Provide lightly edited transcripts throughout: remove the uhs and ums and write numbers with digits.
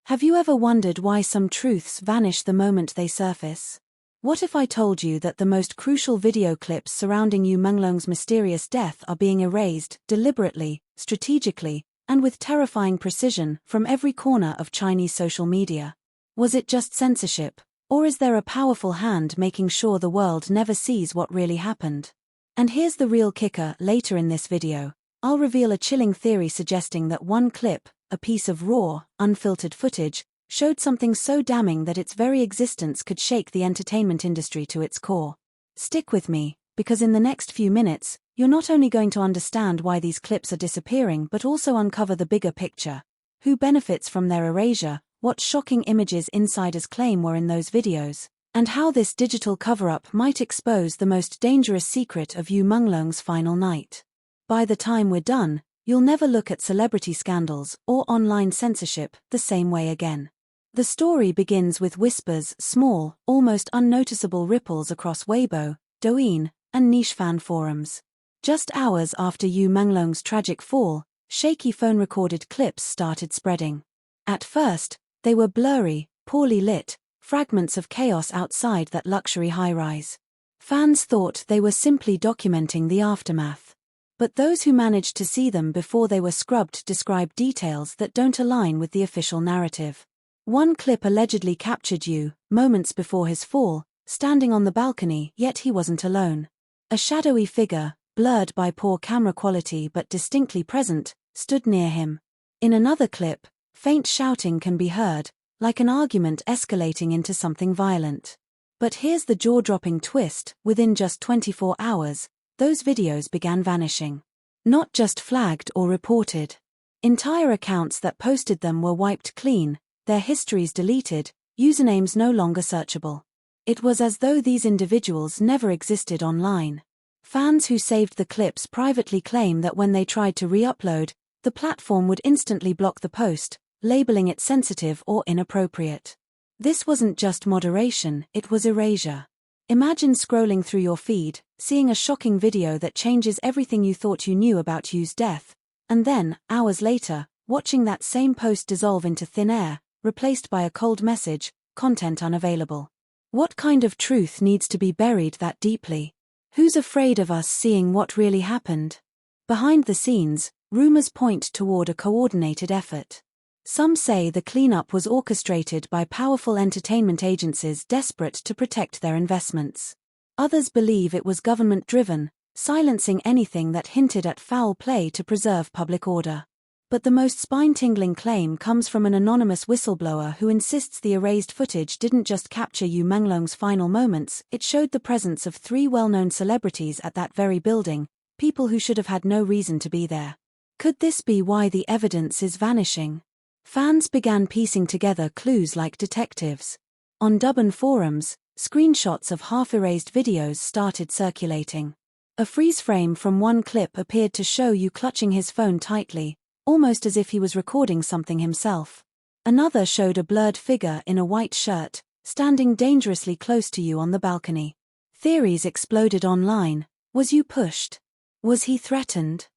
Have you ever wondered why some truths vanish the moment they surface? What if I told you that the most crucial video clips surrounding Yu Menglong's mysterious death are being erased, deliberately, strategically, and with terrifying precision, from every corner of Chinese social media? Was it just censorship? Or is there a powerful hand making sure the world never sees what really happened? And here's the real kicker: later in this video, I'll reveal a chilling theory suggesting that one clip, a piece of raw, unfiltered footage, showed something so damning that its very existence could shake the entertainment industry to its core. Stick with me, because in the next few minutes, you're not only going to understand why these clips are disappearing but also uncover the bigger picture. Who benefits from their erasure, what shocking images insiders claim were in those videos, and how this digital cover-up might expose the most dangerous secret of Yu Menglong's final night. By the time we're done, you'll never look at celebrity scandals or online censorship the same way again. The story begins with whispers, small, almost unnoticeable ripples across Weibo, Douyin, and niche fan forums. Just hours after Yu Menglong's tragic fall, shaky phone-recorded clips started spreading. At first, they were blurry, poorly lit, fragments of chaos outside that luxury high-rise. Fans thought they were simply documenting the aftermath. But those who managed to see them before they were scrubbed describe details that don't align with the official narrative. One clip allegedly captured Yu, moments before his fall, standing on the balcony, yet he wasn't alone. A shadowy figure, blurred by poor camera quality but distinctly present, stood near him. In another clip, faint shouting can be heard, like an argument escalating into something violent. But here's the jaw-dropping twist: within just 24 hours, those videos began vanishing. Not just flagged or reported. Entire accounts that posted them were wiped clean, their histories deleted, usernames no longer searchable. It was as though these individuals never existed online. Fans who saved the clips privately claim that when they tried to re-upload, the platform would instantly block the post, labeling it sensitive or inappropriate. This wasn't just moderation, it was erasure. Imagine scrolling through your feed, seeing a shocking video that changes everything you thought you knew about Yu's death, and then, hours later, watching that same post dissolve into thin air, replaced by a cold message, content unavailable. What kind of truth needs to be buried that deeply? Who's afraid of us seeing what really happened? Behind the scenes, rumors point toward a coordinated effort. Some say the cleanup was orchestrated by powerful entertainment agencies desperate to protect their investments. Others believe it was government-driven, silencing anything that hinted at foul play to preserve public order. But the most spine-tingling claim comes from an anonymous whistleblower who insists the erased footage didn't just capture Yu Menglong's final moments, it showed the presence of 3 well-known celebrities at that very building, people who should have had no reason to be there. Could this be why the evidence is vanishing? Fans began piecing together clues like detectives. On Douyin forums, screenshots of half-erased videos started circulating. A freeze frame from one clip appeared to show Yu clutching his phone tightly, almost as if he was recording something himself. Another showed a blurred figure in a white shirt, standing dangerously close to Yu on the balcony. Theories exploded online. Was Yu pushed? Was he threatened?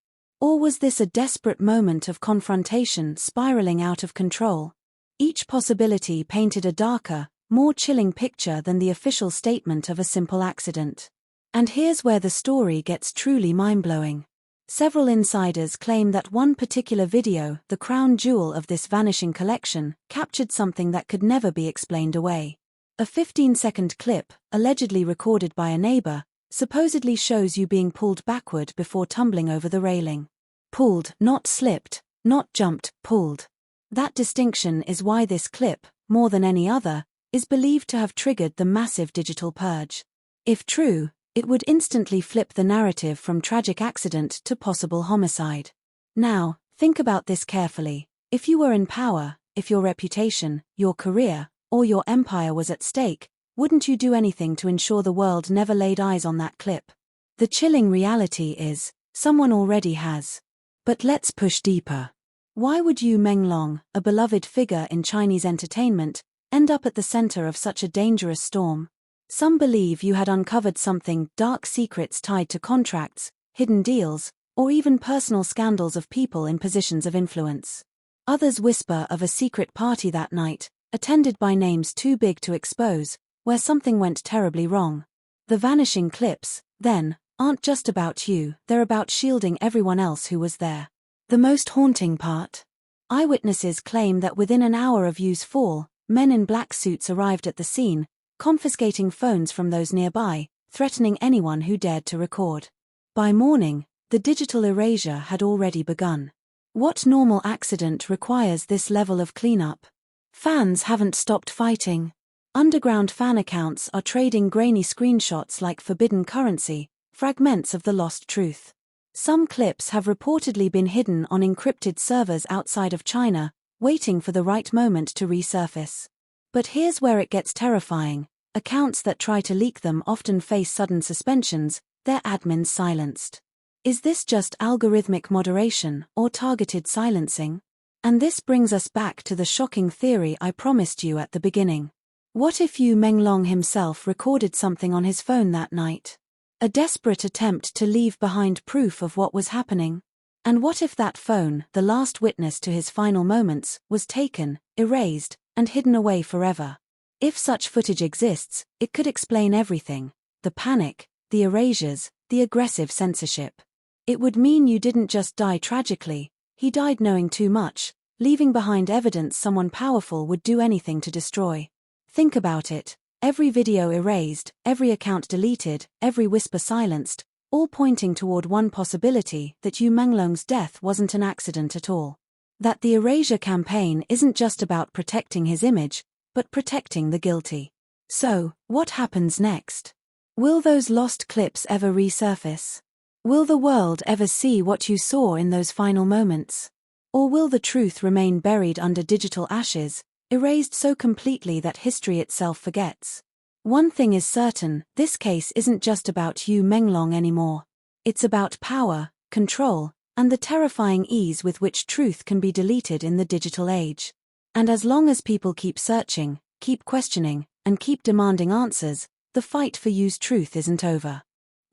Or was this a desperate moment of confrontation spiraling out of control? Each possibility painted a darker, more chilling picture than the official statement of a simple accident. And here's where the story gets truly mind-blowing. Several insiders claim that one particular video, the crown jewel of this vanishing collection, captured something that could never be explained away. A 15-second clip, allegedly recorded by a neighbor, supposedly shows Yu being pulled backward before tumbling over the railing. Pulled, not slipped, not jumped, pulled. That distinction is why this clip, more than any other, is believed to have triggered the massive digital purge. If true, it would instantly flip the narrative from tragic accident to possible homicide. Now, think about this carefully. If you were in power, if your reputation, your career, or your empire was at stake, wouldn't you do anything to ensure the world never laid eyes on that clip? The chilling reality is, someone already has. But let's push deeper. Why would Yu Menglong, a beloved figure in Chinese entertainment, end up at the center of such a dangerous storm? Some believe Yu had uncovered something: dark secrets tied to contracts, hidden deals, or even personal scandals of people in positions of influence. Others whisper of a secret party that night, attended by names too big to expose, where something went terribly wrong. The vanishing clips, then, aren't just about you, they're about shielding everyone else who was there. The most haunting part. Eyewitnesses claim that within an hour of Yu's fall, men in black suits arrived at the scene, confiscating phones from those nearby, threatening anyone who dared to record. By morning, the digital erasure had already begun. What normal accident requires this level of cleanup? Fans haven't stopped fighting. Underground fan accounts are trading grainy screenshots like forbidden currency, fragments of the lost truth. Some clips have reportedly been hidden on encrypted servers outside of China, waiting for the right moment to resurface. But here's where it gets terrifying. Accounts that try to leak them often face sudden suspensions, their admins silenced. Is this just algorithmic moderation or targeted silencing? And this brings us back to the shocking theory I promised you at the beginning. What if Yu Menglong himself recorded something on his phone that night? A desperate attempt to leave behind proof of what was happening? And what if that phone, the last witness to his final moments, was taken, erased, and hidden away forever? If such footage exists, it could explain everything. The panic, the erasures, the aggressive censorship. It would mean you didn't just die tragically, he died knowing too much, leaving behind evidence someone powerful would do anything to destroy. Think about it. Every video erased, every account deleted, every whisper silenced, all pointing toward one possibility, that Yu Menglong's death wasn't an accident at all. That the erasure campaign isn't just about protecting his image, but protecting the guilty. So, what happens next? Will those lost clips ever resurface? Will the world ever see what you saw in those final moments? Or will the truth remain buried under digital ashes, erased so completely that history itself forgets? One thing is certain, this case isn't just about Yu Menglong anymore. It's about power, control, and the terrifying ease with which truth can be deleted in the digital age. And as long as people keep searching, keep questioning, and keep demanding answers, the fight for Yu's truth isn't over.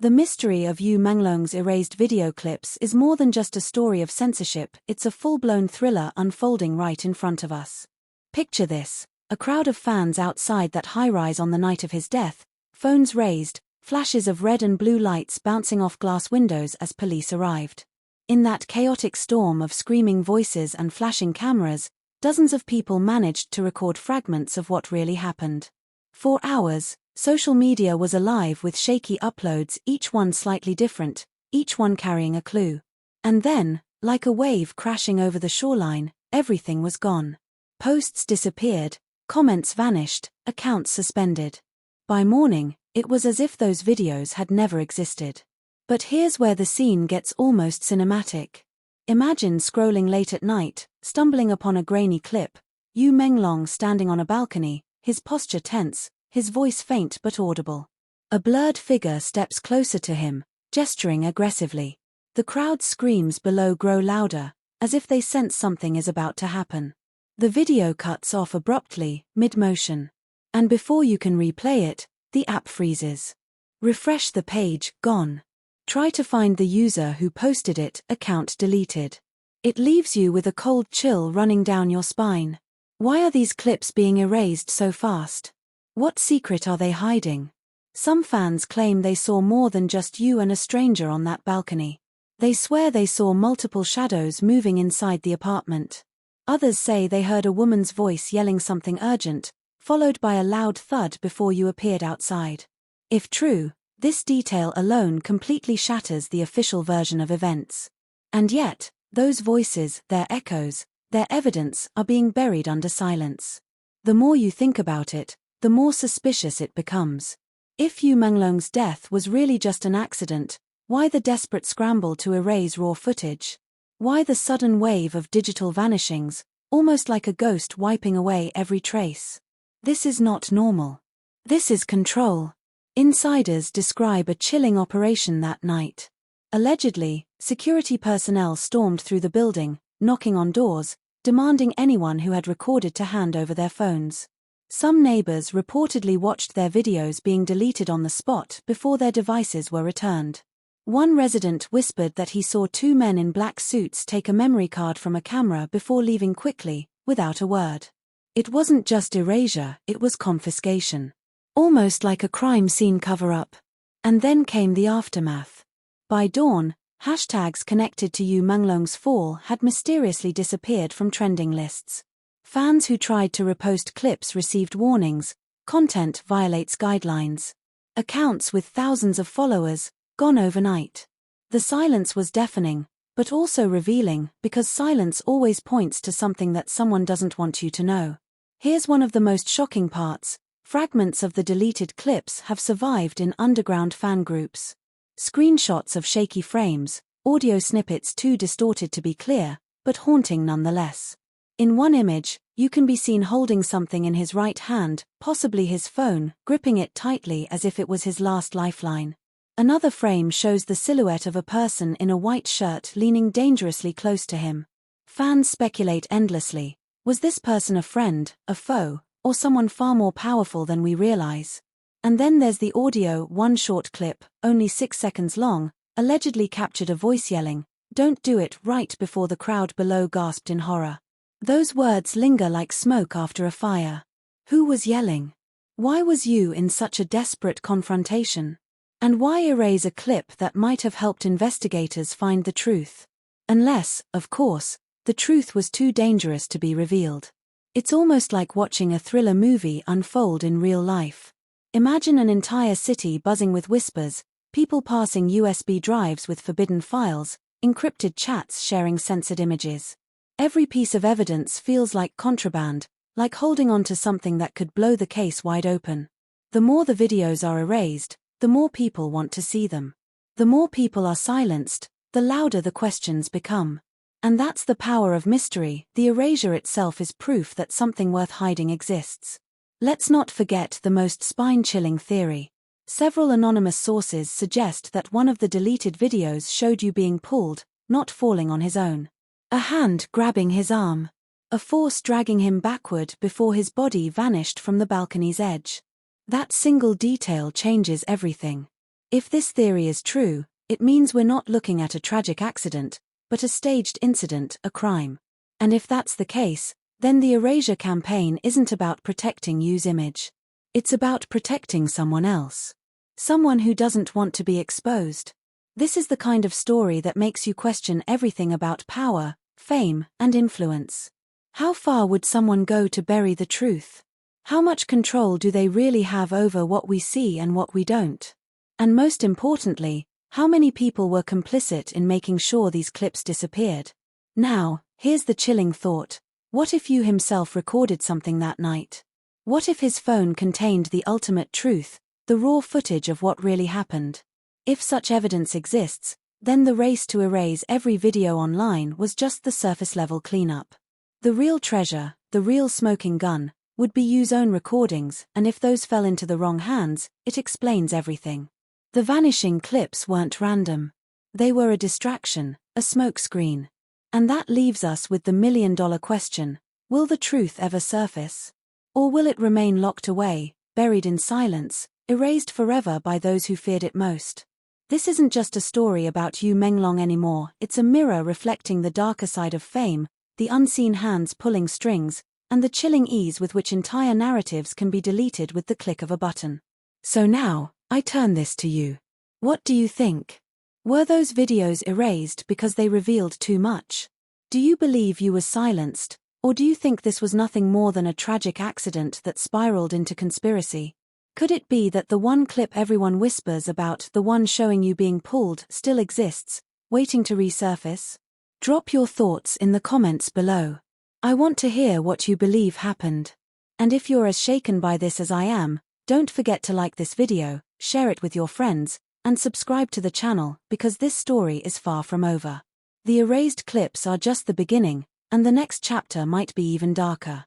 The mystery of Yu Menglong's erased video clips is more than just a story of censorship, it's a full-blown thriller unfolding right in front of us. Picture this, a crowd of fans outside that high-rise on the night of his death, phones raised, flashes of red and blue lights bouncing off glass windows as police arrived. In that chaotic storm of screaming voices and flashing cameras, dozens of people managed to record fragments of what really happened. For hours, social media was alive with shaky uploads, each one slightly different, each one carrying a clue. And then, like a wave crashing over the shoreline, everything was gone. Posts disappeared, comments vanished, accounts suspended. By morning, it was as if those videos had never existed. But here's where the scene gets almost cinematic. Imagine scrolling late at night, stumbling upon a grainy clip, Yu Menglong standing on a balcony, his posture tense, his voice faint but audible. A blurred figure steps closer to him, gesturing aggressively. The crowd's screams below grow louder, as if they sense something is about to happen. The video cuts off abruptly, mid-motion. And before you can replay it, the app freezes. Refresh the page, gone. Try to find the user who posted it, account deleted. It leaves you with a cold chill running down your spine. Why are these clips being erased so fast? What secret are they hiding? Some fans claim they saw more than just you and a stranger on that balcony. They swear they saw multiple shadows moving inside the apartment. Others say they heard a woman's voice yelling something urgent, followed by a loud thud before you appeared outside. If true, this detail alone completely shatters the official version of events. And yet, those voices, their echoes, their evidence are being buried under silence. The more you think about it, the more suspicious it becomes. If Yu Menglong's death was really just an accident, why the desperate scramble to erase raw footage? Why the sudden wave of digital vanishings, almost like a ghost wiping away every trace? This is not normal. This is control. Insiders describe a chilling operation that night. Allegedly, security personnel stormed through the building, knocking on doors, demanding anyone who had recorded to hand over their phones. Some neighbors reportedly watched their videos being deleted on the spot before their devices were returned. One resident whispered that he saw two men in black suits take a memory card from a camera before leaving quickly, without a word. It wasn't just erasure, it was confiscation. Almost like a crime scene cover-up. And then came the aftermath. By dawn, hashtags connected to Yu Menglong's fall had mysteriously disappeared from trending lists. Fans who tried to repost clips received warnings: content violates guidelines. Accounts with thousands of followers, gone overnight. The silence was deafening, but also revealing, because silence always points to something that someone doesn't want you to know. Here's one of the most shocking parts: fragments of the deleted clips have survived in underground fan groups. Screenshots of shaky frames, audio snippets too distorted to be clear, but haunting nonetheless. In one image, you can be seen holding something in his right hand, possibly his phone, gripping it tightly as if it was his last lifeline. Another frame shows the silhouette of a person in a white shirt leaning dangerously close to him. Fans speculate endlessly. Was this person a friend, a foe, or someone far more powerful than we realize? And then there's the audio. One short clip, only 6 seconds long, allegedly captured a voice yelling, "Don't do it," right before the crowd below gasped in horror. Those words linger like smoke after a fire. Who was yelling? Why was Yu in such a desperate confrontation? And why erase a clip that might have helped investigators find the truth? Unless, of course, the truth was too dangerous to be revealed. It's almost like watching a thriller movie unfold in real life. Imagine an entire city buzzing with whispers, people passing USB drives with forbidden files, encrypted chats sharing censored images. Every piece of evidence feels like contraband, like holding on to something that could blow the case wide open. The more the videos are erased, the more people want to see them. The more people are silenced, the louder the questions become. And that's the power of mystery. The erasure itself is proof that something worth hiding exists. Let's not forget the most spine-chilling theory. Several anonymous sources suggest that one of the deleted videos showed Yu being pulled, not falling on his own. A hand grabbing his arm. A force dragging him backward before his body vanished from the balcony's edge. That single detail changes everything. If this theory is true, it means we're not looking at a tragic accident, but a staged incident, a crime. And if that's the case, then the erasure campaign isn't about protecting Yu's image. It's about protecting someone else. Someone who doesn't want to be exposed. This is the kind of story that makes you question everything about power, fame, and influence. How far would someone go to bury the truth? How much control do they really have over what we see and what we don't? And most importantly, how many people were complicit in making sure these clips disappeared? Now, here's the chilling thought. What if Yu himself recorded something that night? What if his phone contained the ultimate truth, the raw footage of what really happened? If such evidence exists, then the race to erase every video online was just the surface-level cleanup. The real treasure, the real smoking gun, would be Yu's own recordings, and if those fell into the wrong hands, it explains everything. The vanishing clips weren't random. They were a distraction, a smokescreen. And that leaves us with the million-dollar question: will the truth ever surface? Or will it remain locked away, buried in silence, erased forever by those who feared it most? This isn't just a story about Yu Menglong anymore, it's a mirror reflecting the darker side of fame, the unseen hands pulling strings, and the chilling ease with which entire narratives can be deleted with the click of a button. So now, I turn this to you. What do you think? Were those videos erased because they revealed too much? Do you believe Yu was silenced, or do you think this was nothing more than a tragic accident that spiraled into conspiracy? Could it be that the one clip everyone whispers about, the one showing Yu being pulled, still exists, waiting to resurface? Drop your thoughts in the comments below. I want to hear what you believe happened. And if you're as shaken by this as I am, don't forget to like this video, share it with your friends, and subscribe to the channel, because this story is far from over. The erased clips are just the beginning, and the next chapter might be even darker.